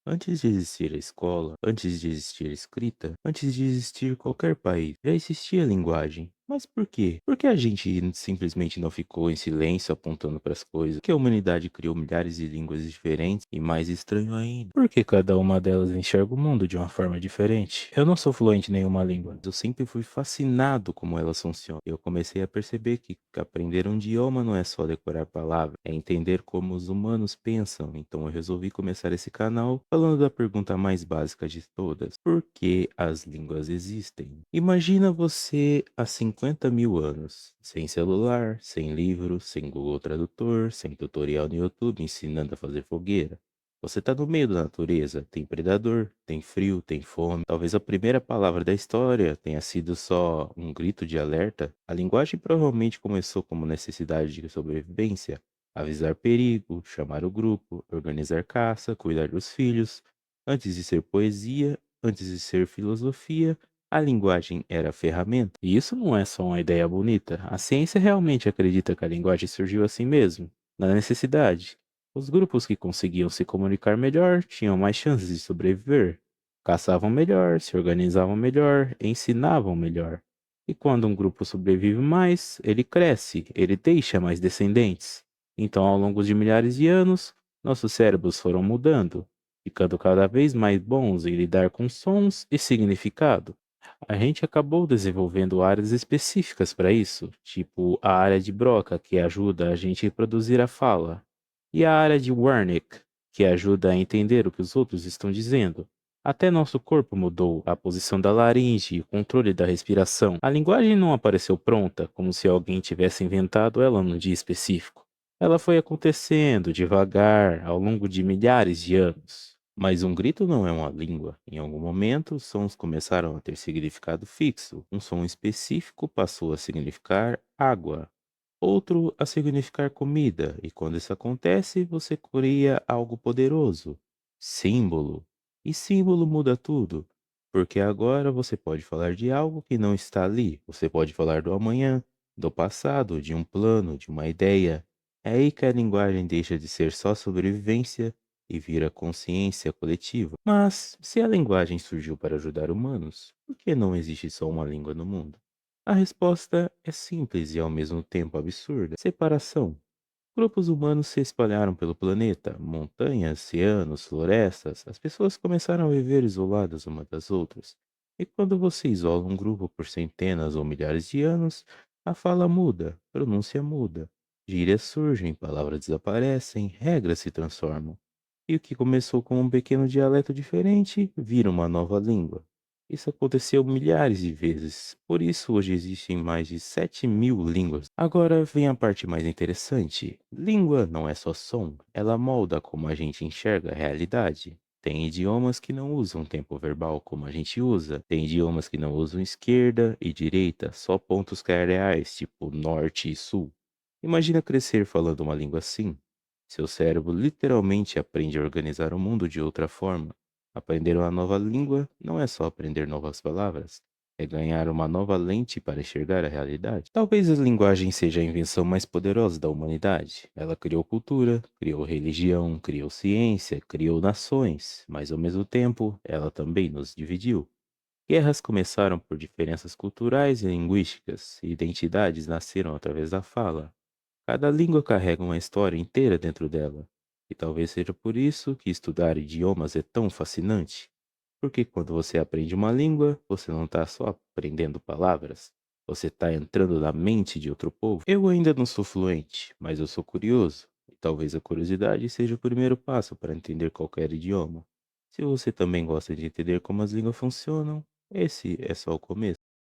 Antes de existir a escola, antes de existir a escrita, antes de existir qualquer país, já existia linguagem. Mas por quê? Por que a gente simplesmente não ficou em silêncio apontando para as coisas? Por que a humanidade criou milhares de línguas diferentes e mais estranho ainda? Por que cada uma delas enxerga o mundo de uma forma diferente? Eu não sou fluente em nenhuma língua. Eu sempre fui fascinado como elas funcionam. Eu comecei a perceber que aprender um idioma não é só decorar palavras, é entender como os humanos pensam. Então eu resolvi começar esse canal falando da pergunta mais básica de todas: por que as línguas existem? Imagina você há 50 mil anos, sem celular, sem livro, sem Google Tradutor, sem tutorial no YouTube ensinando a fazer fogueira. Você está no meio da natureza, tem predador, tem frio, tem fome. Talvez a primeira palavra da história tenha sido só um grito de alerta. A linguagem provavelmente começou como necessidade de sobrevivência, avisar perigo, chamar o grupo, organizar caça, cuidar dos filhos. Antes de ser poesia, antes de ser filosofia, a linguagem era ferramenta. E isso não é só uma ideia bonita. A ciência realmente acredita que a linguagem surgiu assim mesmo, na necessidade. Os grupos que conseguiam se comunicar melhor tinham mais chances de sobreviver. Caçavam melhor, se organizavam melhor, ensinavam melhor. E quando um grupo sobrevive mais, ele cresce, ele deixa mais descendentes. Então, ao longo de milhares de anos, nossos cérebros foram mudando, ficando cada vez mais bons em lidar com sons e significado. A gente acabou desenvolvendo áreas específicas para isso, tipo a área de Broca, que ajuda a gente a produzir a fala, e a área de Wernicke, que ajuda a entender o que os outros estão dizendo. Até nosso corpo mudou, a posição da laringe e o controle da respiração. A linguagem não apareceu pronta, como se alguém tivesse inventado ela num dia específico. Ela foi acontecendo devagar, ao longo de milhares de anos. Mas um grito não é uma língua. Em algum momento, os sons começaram a ter significado fixo. Um som específico passou a significar água, outro a significar comida, e quando isso acontece, você cria algo poderoso, símbolo. E símbolo muda tudo, porque agora você pode falar de algo que não está ali. Você pode falar do amanhã, do passado, de um plano, de uma ideia. É aí que a linguagem deixa de ser só sobrevivência e vira consciência coletiva. Mas se a linguagem surgiu para ajudar humanos, por que não existe só uma língua no mundo? A resposta é simples e ao mesmo tempo absurda: separação. Grupos humanos se espalharam pelo planeta, montanhas, oceanos, florestas. As pessoas começaram a viver isoladas umas das outras. E quando você isola um grupo por centenas ou milhares de anos, a fala muda, pronúncia muda, gírias surgem, palavras desaparecem, regras se transformam. E o que começou com um pequeno dialeto diferente vira uma nova língua. Isso aconteceu milhares de vezes, por isso hoje existem mais de 7 mil línguas. Agora vem a parte mais interessante. Língua não é só som, ela molda como a gente enxerga a realidade. Tem idiomas que não usam tempo verbal como a gente usa. Tem idiomas que não usam esquerda e direita, só pontos cardeais, tipo norte e sul. Imagina crescer falando uma língua assim. Seu cérebro literalmente aprende a organizar o mundo de outra forma. Aprender uma nova língua não é só aprender novas palavras, é ganhar uma nova lente para enxergar a realidade. Talvez a linguagem seja a invenção mais poderosa da humanidade. Ela criou cultura, criou religião, criou ciência, criou nações, mas ao mesmo tempo ela também nos dividiu. Guerras começaram por diferenças culturais e linguísticas, e identidades nasceram através da fala. Cada língua carrega uma história inteira dentro dela, e talvez seja por isso que estudar idiomas é tão fascinante. Porque quando você aprende uma língua, você não está só aprendendo palavras, você está entrando na mente de outro povo. Eu ainda não sou fluente, mas eu sou curioso, e talvez a curiosidade seja o primeiro passo para entender qualquer idioma. Se você também gosta de entender como as línguas funcionam, esse é só o começo.